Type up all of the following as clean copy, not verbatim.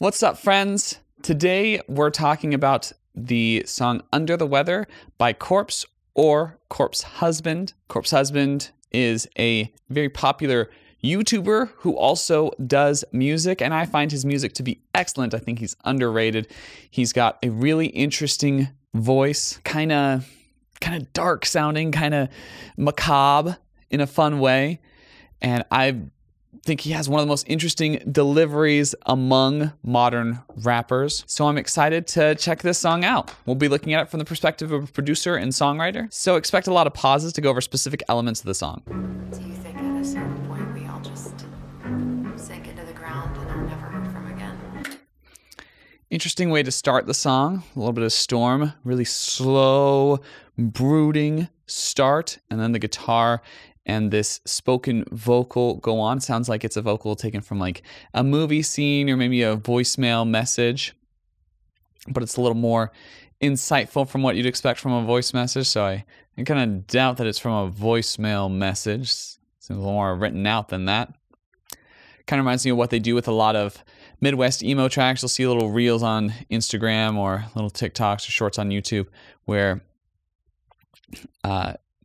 What's up, friends? Today we're talking about the song Under the Weather by 𝘸𝑦𝑒 or 𝘸𝑦𝑒's Husband. 𝘸𝑦𝑒's Husband is a very popular YouTuber who also does music, and I find his music to be excellent. I think he's underrated. He's got a really interesting voice, kind of dark sounding, kind of macabre in a fun way, and I think he has one of the most interesting deliveries among modern rappers. So I'm excited to check this song out. We'll be looking at it from the perspective of a producer and songwriter. So expect a lot of pauses to go over specific elements of the song. Do you think at a certain point we all just sink into the ground and are never heard from again? Interesting way to start the song. A little bit of storm, really slow, brooding start, and then the guitar and this spoken vocal go on. Sounds like it's a vocal taken from like a movie scene or maybe a voicemail message, but it's a little more insightful from what you'd expect from a voice message. So I kind of doubt that it's from a voicemail message. Seems a little more written out than that. Kind of reminds me of what they do with a lot of Midwest emo tracks. You'll see little reels on Instagram or little TikToks or shorts on YouTube where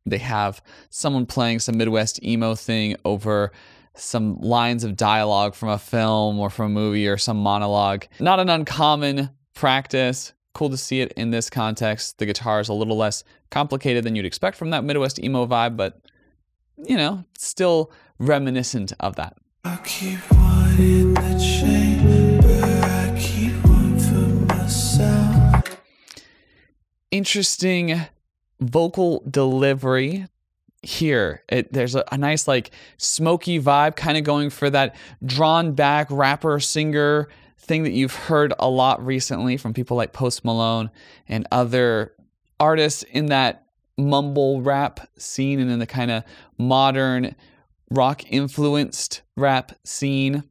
they have someone playing some Midwest emo thing over some lines of dialogue from a film or from a movie or some monologue. Not an uncommon practice. Cool to see it in this context. The guitar is a little less complicated than you'd expect from that Midwest emo vibe, but, you know, still reminiscent of that. I keep one in the chamber, I keep one for myself. Interesting vocal delivery here. There's a nice like smoky vibe, kind of going for that drawn back rapper singer thing that you've heard a lot recently from people like Post Malone and other artists in that mumble rap scene and in the kind of modern rock influenced rap scene.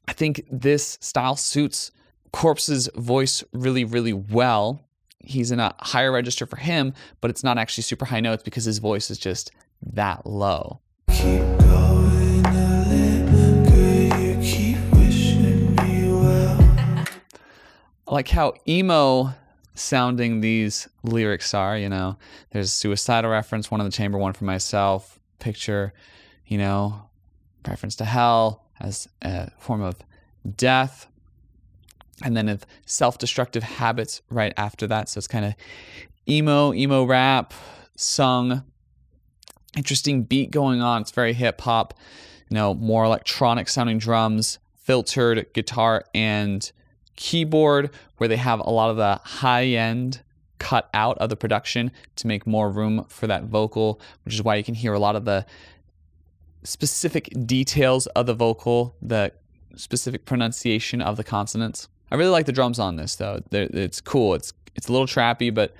I think this style suits 𝘸𝑦𝑒's voice really, really well. He's in a higher register for him, but it's not actually super high notes because his voice is just that low. Keep going a little, girl, you keep wishing me well. I like how emo sounding these lyrics are, you know. There's a suicidal reference, one in the chamber, one for myself. Picture, you know, reference to hell as a form of death. And then of self-destructive habits right after that. So it's kind of emo rap, sung. Interesting beat going on. It's very hip-hop, you know, more electronic sounding drums, filtered guitar and keyboard, where they have a lot of the high-end cut out of the production to make more room for that vocal, which is why you can hear a lot of the specific details of the vocal, the specific pronunciation of the consonants. I really like the drums on this, though. It's cool. It's a little trappy, but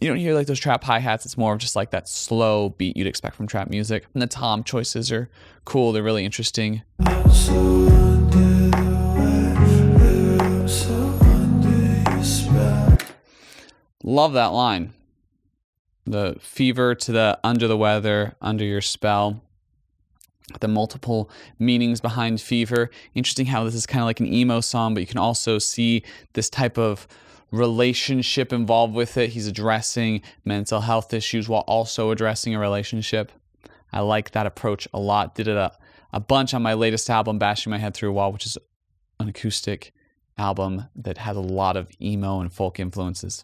you don't hear like those trap hi-hats. It's more of just like that slow beat you'd expect from trap music. And the tom choices are cool. They're really interesting. I'm so under the weather, I'm so under your spell. Love that line. The fever to the under the weather, under your spell. The multiple meanings behind fever. Interesting how this is kind of like an emo song, but you can also see this type of relationship involved with it. He's addressing mental health issues while also addressing a relationship. I like that approach a lot. Did it a bunch on my latest album, Bashing My Head Through a Wall, which is an acoustic album that has a lot of emo and folk influences.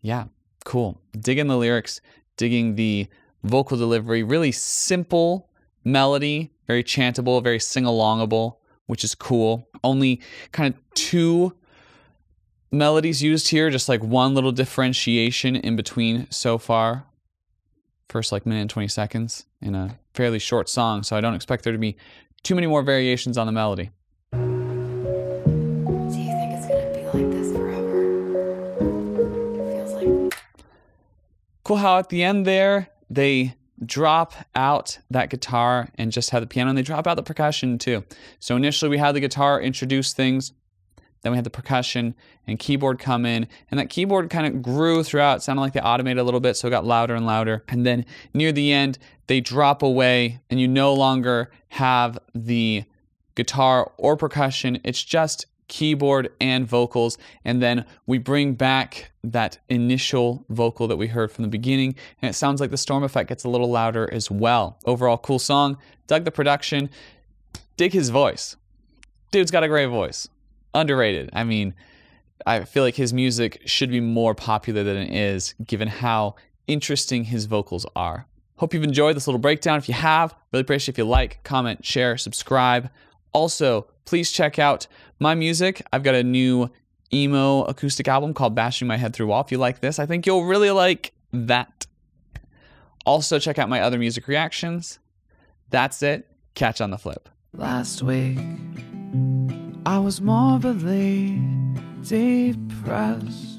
Yeah, cool. Digging the lyrics, digging the vocal delivery. Really simple melody, very chantable, very sing-alongable, which is cool. Only kind of two melodies used here, just like one little differentiation in between so far. First like minute and 20 seconds in a fairly short song, so I don't expect there to be too many more variations on the melody. Do you think it's gonna be like this forever? It feels like... Cool how at the end there, they drop out that guitar and just have the piano, and they drop out the percussion too. So initially we had the guitar introduce things, then we had the percussion and keyboard come in, and that keyboard kind of grew throughout. It sounded like they automated a little bit, so it got louder and louder. And then near the end, they drop away, and you no longer have the guitar or percussion. It's just keyboard and vocals, and then we bring back that initial vocal that we heard from the beginning, and it sounds like the storm effect gets a little louder as well. Overall, cool song. Dug the production. Dig his voice. Dude's got a great voice. Underrated. I mean, I feel like his music should be more popular than it is, given how interesting his vocals are. Hope you've enjoyed this little breakdown. If you have, really appreciate if you like, comment, share, subscribe. Also, please check out my music. I've got a new emo acoustic album called Bashing My Head Through Wall. If you like this, I think you'll really like that. Also, check out my other music reactions. That's it. Catch on the flip. Last week, I was morbidly depressed.